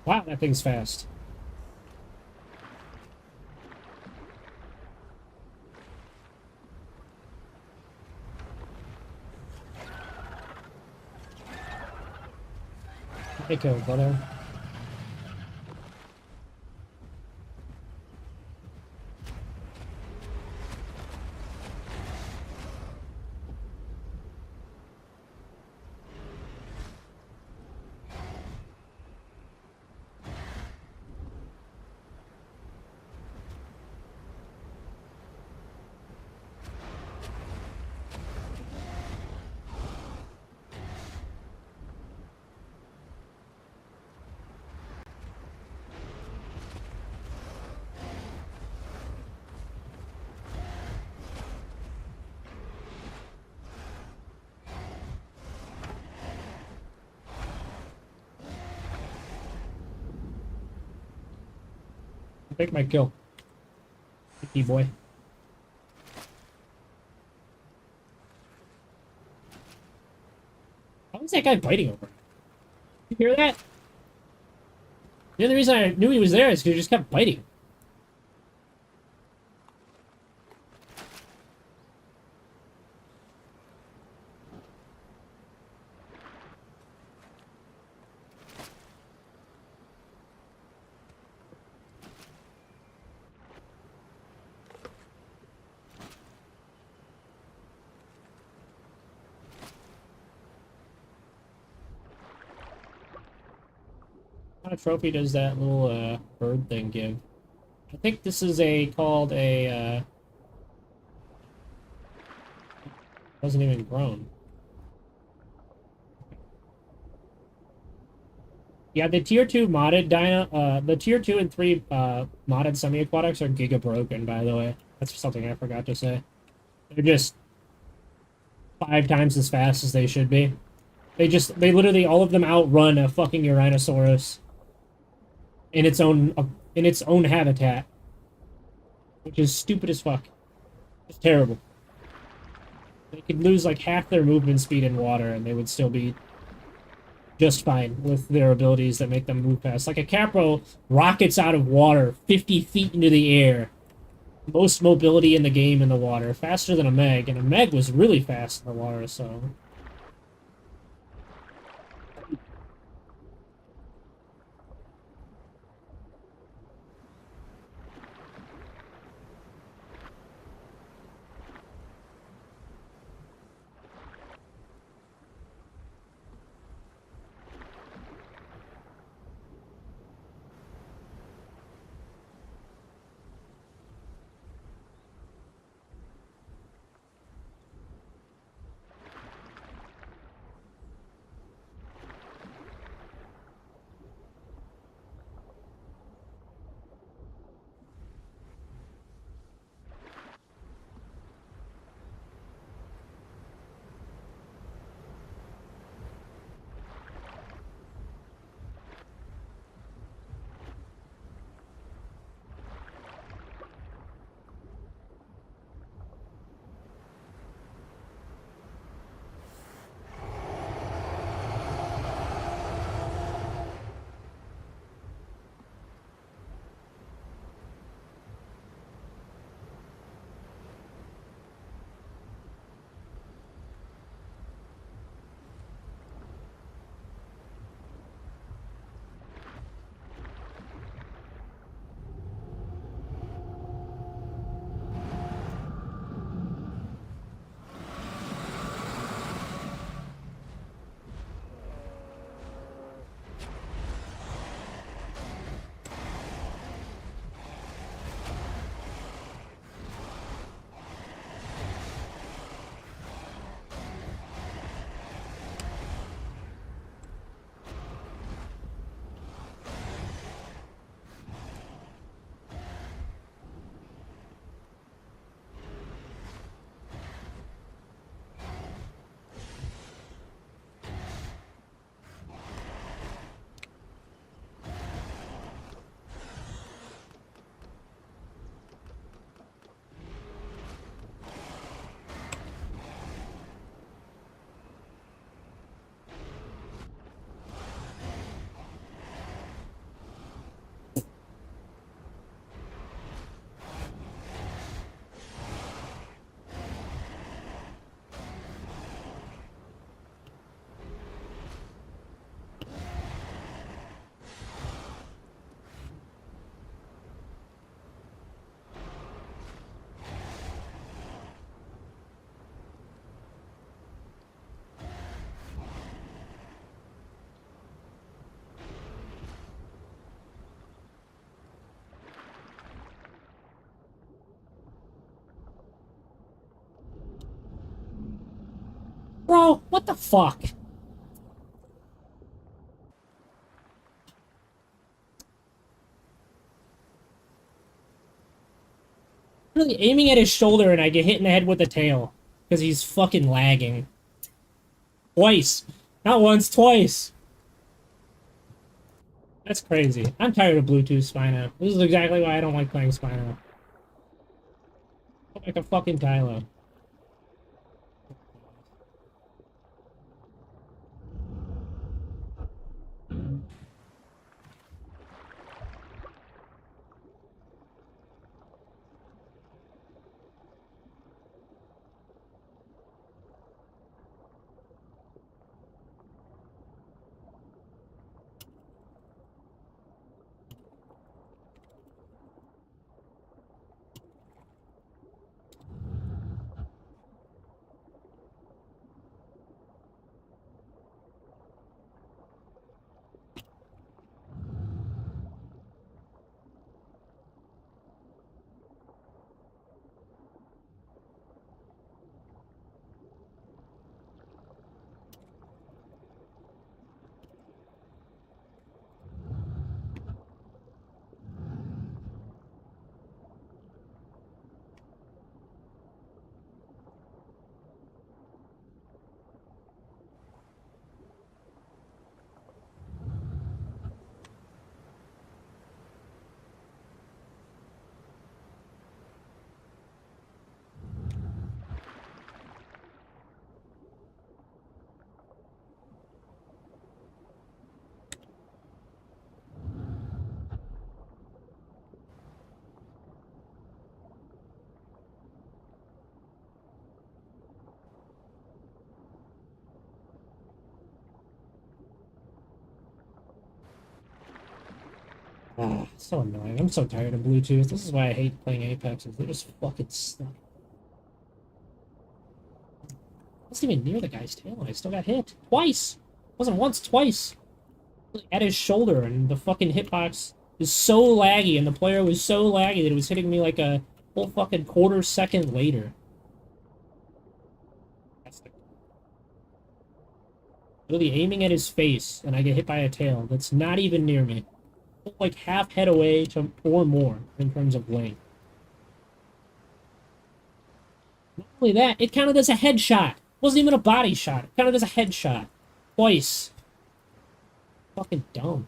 Wow, that thing's fast. Hey, go, brother. Take my kill. Hey, boy. How is that guy biting over? You hear that? The only reason I knew he was there is because he just kept biting. kind of trophy does that little bird thing give? I think this is called a wasn't even grown. Yeah, the tier 2 modded the tier 2 and 3 modded semi-aquatics are giga broken, by the way. That's something I forgot to say. They're just 5 times as fast as they should be. They literally, all of them outrun a fucking Uranosaurus in its own habitat, which is stupid as fuck. It's terrible. They could lose like half their movement speed in water, and they would still be just fine with their abilities that make them move fast. Like a Capro rockets out of water 50 feet into the air. Most mobility in the game in the water. Faster than a Meg, and a Meg was really fast in the water, so... Bro, what the fuck? Really aiming at his shoulder and I get hit in the head with the tail. Because he's fucking lagging. Twice. Not once, twice. That's crazy. I'm tired of Bluetooth Spino. This is exactly why I don't like playing Spino. Like a fucking Kylo. Ah, so annoying. I'm so tired of Bluetooth. This is why I hate playing Apex. They're just fucking stuck. I wasn't even near the guy's tail. I still got hit. Twice! Wasn't once, twice. At his shoulder, and the fucking hitbox is so laggy, and the player was so laggy that it was hitting me like a whole fucking quarter second later. Really aiming at his face, and I get hit by a tail that's not even near me. Like half head away to or more in terms of length. Not only that, it counted as a headshot. It wasn't even a body shot. It counted as a headshot. Twice. Fucking dumb.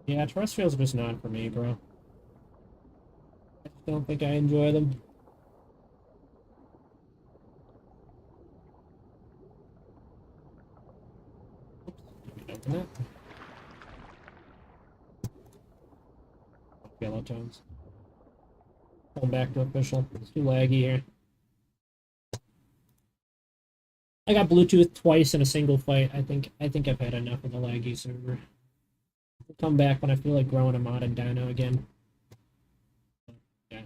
Yeah, terrestrials are just not for me, bro. I just don't think I enjoy them. Open it. Yellowtones. Going back to official. It's too laggy here. I got Bluetooth twice in a single fight. I think I've had enough of the laggy server. I'll come back when I feel like growing a modded dino again. Yeah.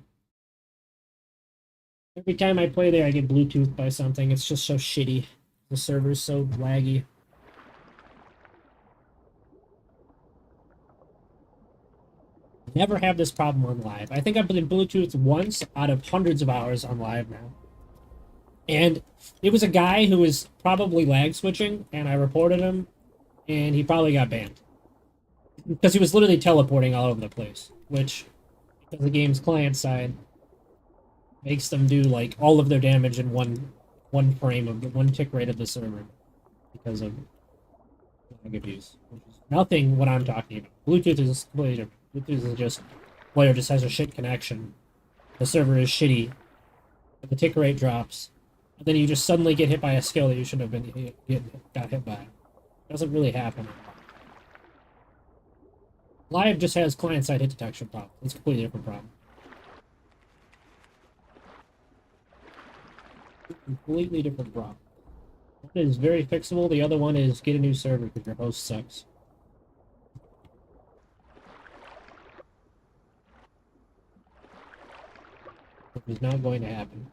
Every time I play there, I get Bluetooth by something. It's just so shitty. The server's so laggy. Never have this problem on live. I think I've been in Bluetooth once out of hundreds of hours on live now. And it was a guy who was probably lag switching, and I reported him, and he probably got banned. Because he was literally teleporting all over the place, which, because the game's client side, makes them do, like, all of their damage in one frame of the one tick rate of the server. Because of lag abuse. Which is nothing what I'm talking about. Bluetooth is completely different. Bluetooth is just, player just has a shit connection. The server is shitty. The tick rate drops. And then you just suddenly get hit by a skill that you shouldn't have been got hit by. It doesn't really happen. Live just has client-side hit detection problem. It's a completely different problem. Completely different problem. One is very fixable, the other one is get a new server because your host sucks. Which is not going to happen.